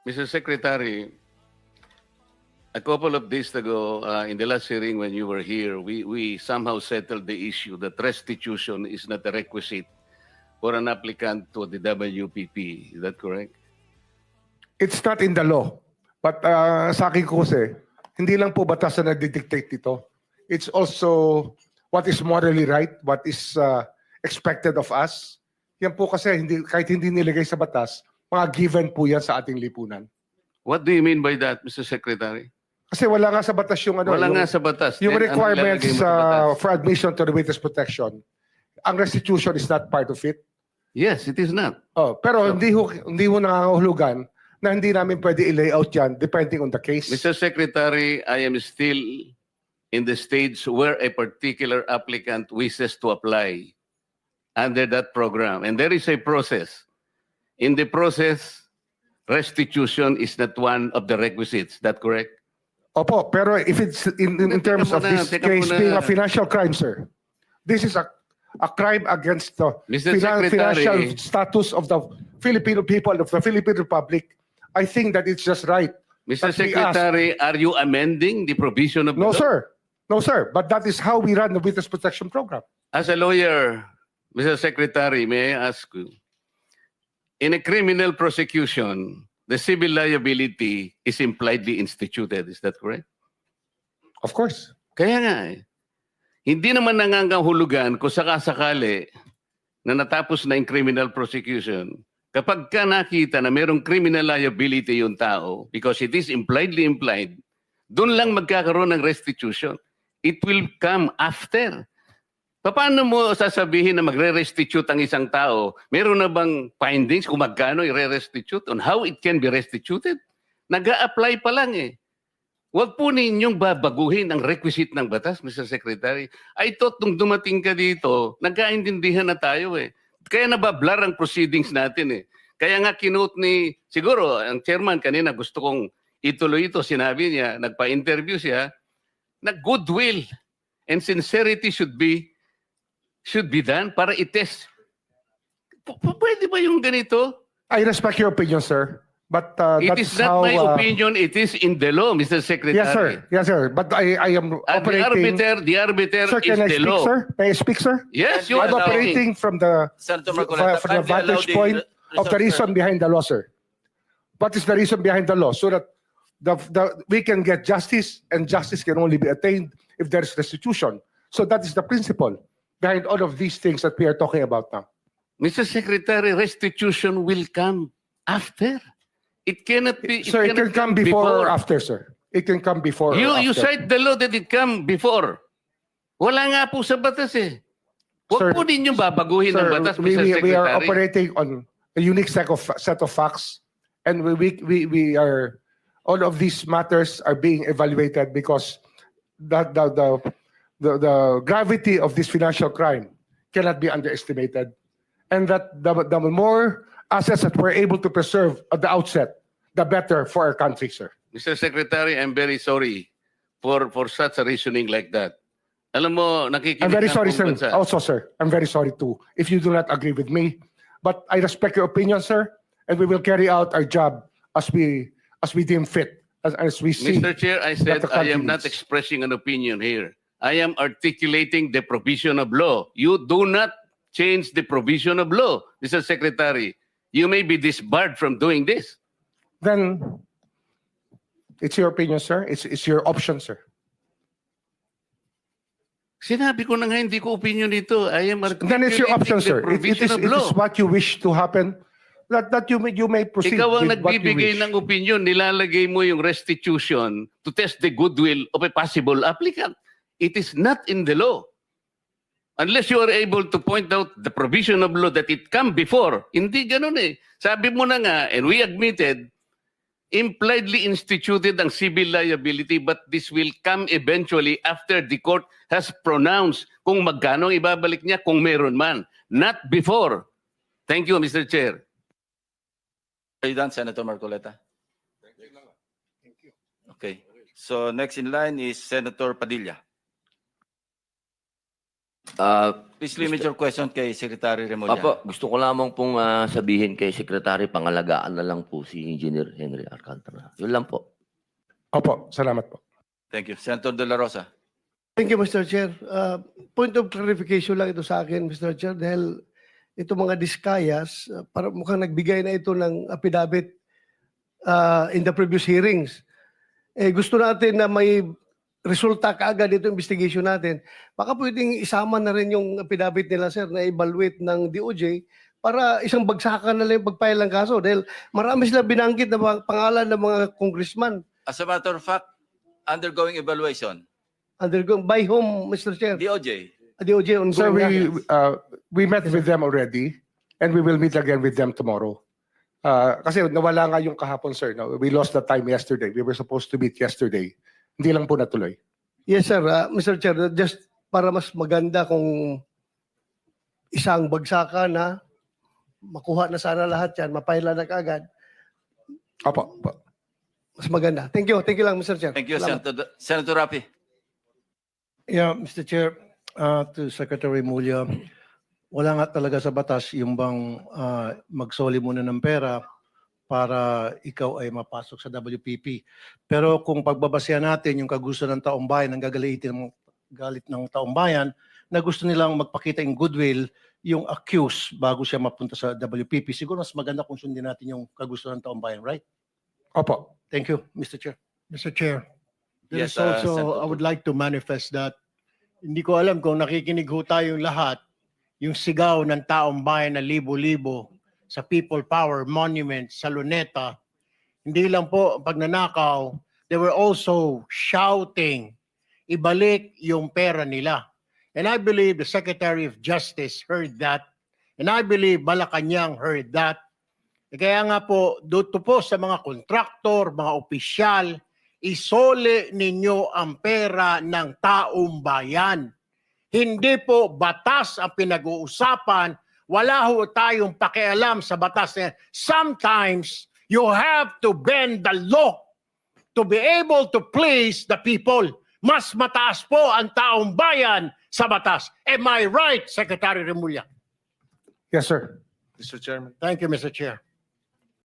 Mr. Secretary, a couple of days ago, in the last hearing when you were here, we somehow settled the issue that restitution is not a requisite for an applicant to the WPP. Is that correct? It's not in the law. But sa akin ko kasi, hindi lang po batas na nagdidictate dito. It's also what is morally right, what is expected of us. Yan po kasi kahit hindi nilagay sa batas, mga given po yan sa ating lipunan. What do you mean by that, Mr. Secretary? Kasi wala nga sa batas yung ano. Wala yung, nga sa batas. Yung Then, ano requirements ilalagay mo sa batas? for admission to the witness protection. Ang restitution is not part of it. Yes, it is not. Oh, pero hindi ho nangangahulugan na hindi namin pwede i-layout yan depending on the case. Mr. Secretary, I am still in the stage where a particular applicant wishes to apply under that program. And there is a process. In the process, restitution is not one of the requisites. That correct? Opo, pero if it's in terms of this case being a financial crime, sir, this is a crime against the Mr. Secretary, financial status of the Filipino people, of the Philippine Republic. I think that it's just right. Mr. that we ask. Secretary, are you amending the provision of the No, law? sir. No, sir. But that is how we run the witness protection program. As a lawyer, Mr. Secretary, may I ask you, in a criminal prosecution, the civil liability is impliedly instituted. Is that correct? Of course. Kaya nga hindi naman nangangahulugan kung sakasakali na natapos na yung criminal prosecution. Kapag ka nakita na mayroong criminal liability yung tao, because it is impliedly implied, doon lang magkakaroon ng restitution. It will come after. Paano mo sasabihin na magre-restitute ang isang tao? Meron na bang findings kung magkano i-restitute on how it can be restituted? Nag-a-apply pa lang eh. Huwag po ninyong babaguhin ang requisite ng batas, Mr. Secretary. I thought nung dumating ka dito, nagkaintindihan na tayo eh. Kaya nabablar ang proceedings natin eh. Kaya nga kinote ni, siguro, ang chairman kanina gusto kong ituloy ito. Sinabi niya, nagpa-interview siya, na goodwill and sincerity should be done para i-test. Pwede ba yung ganito? I respect your opinion, sir. But It that's is not how, my opinion, it is in the law, Mr. Secretary. Yes, sir. Yes, sir. But I am And operating. the arbiter Sir, is can I the speak, law. sir? May I speak, sir? Yes, you I'm are operating from the Senator Marcoleta, from the kindly allow vantage point of the reason behind the law, sir. What is the reason behind the law? So that we can get justice, and justice can only be attained if there is restitution. So that is the principle behind all of these things that we are talking about now. Mr. Secretary, restitution will come after. It cannot be. Sir, it can cannot come before or after, sir. It can come before or You after. cite the law that it come before. Wala nga po sa batas eh. Sir, Huwag po ninyong babaguhin ang batas, Mr. Secretary. we are operating on a unique set of facts, and we are, all of these matters are being evaluated because the gravity of this financial crime cannot be underestimated, and that the more assets that we're able to preserve at the outset, the better for our country, sir. Mr. Secretary, I'm very sorry for such a reasoning like that. Alam mo, nakikinig I'm very ang sorry, buong sir. bansa. Also, sir, I'm very sorry too if you do not agree with me. But I respect your opinion, sir, and we will carry out our job as we deem fit, as we see. Mr. Chair, I said that the I country am not needs. expressing an opinion here. I am articulating the provision of law. You do not change the provision of law, Mr. Secretary. You may be disbarred from doing this. Then it's your opinion, sir. It's your option, sir. Sinabi ko na nga, hindi ko opinion dito. I am Then it's your option, articulating the sir. It provision of is law. what you wish to happen. That you may proceed Ikaw ang with what you nagbibigay wish. ng opinion, nilalagay mo yung restitution to test the goodwill of a possible applicant. It is not in the law. Unless you are able to point out the provision of law that it come before. Hindi ganun eh. Sabi mo na nga, and we admitted, impliedly instituted ang civil liability, but this will come eventually after the court has pronounced kung magkano ibabalik niya kung meron man. Not before. Thank you, Mr. Chair. Are you done, Senator Marcoleta? Thank you. Okay. So next in line is Senator Padilla. Please limit your question kay Secretary Remulla. Apo, gusto ko lamang pong sabihin kay Secretary, pangalagaan na lang po si Engineer Henry Alcantara. Yun lang po. Opo, salamat po. Thank you. Senator De La Rosa. Thank you, Mr. Chair. Point of clarification lang ito sa akin, Mr. Chair, dahil ito mga diskayas, para mukhang nagbigay na ito ng affidavit in the previous hearings. Gusto natin na may resulta kaagad ito investigation natin. Baka pwedeng isama na rin yung affidavit nila, sir, na evaluate ng DOJ para isang bagsakan na lang yung pagpile ng kaso. Dahil marami sila binanggit na mga pangalan ng mga congressman. As a matter of fact, undergoing evaluation. Undergoing by whom, Mr. Chair? DOJ. DOJ ongoing. So na. we met with them already and we will meet again with them tomorrow. Kasi nawala nga yung kahapon, sir. No? We lost the time yesterday. We were supposed to meet yesterday. Hindi lang po natuloy. Yes, sir. Mr. Chair, just para mas maganda kung isang bagsakan na makuha na sana lahat yan, mapaila na kaagad, Opo. Opo. mas maganda. Thank you. Thank you lang, Mr. Chair. Thank you, Salamat. Senator Rapi. Yeah, Mr. Chair, to Secretary Mulya, wala nga talaga sa batas yung bang magsoli muna ng pera para ikaw ay mapasok sa WPP. Pero kung pagbabasehan natin yung kagusto ng taong bayan, ang galit ng taong bayan, na gusto nilang magpakita in goodwill yung accused bago siya mapunta sa WPP, siguro mas maganda kung sundin natin yung kagusto ng taong bayan, right? Opo. Thank you, Mr. Chair. Mr. Chair, there Yes, is also, Senator I would like to manifest that hindi ko alam kung nakikinig ho tayong lahat, yung sigaw ng taong bayan na libo-libo sa People Power Monument sa Luneta, hindi lang po pagnanakaw, they were also shouting, ibalik yung pera nila. And I believe the Secretary of Justice heard that. And I believe Malacanang heard that. Kaya nga po, dito po sa mga kontraktor, mga opisyal, isole ninyo ang pera ng taong bayan. Hindi po batas ang pinag-uusapan. Wala ho tayong pakialam sa batas na yan. Sometimes, you have to bend the law to be able to please the people. Mas mataas po ang taong bayan sa batas. Am I right, Secretary Remulla? Yes, sir. Thank you, Mr. Chair.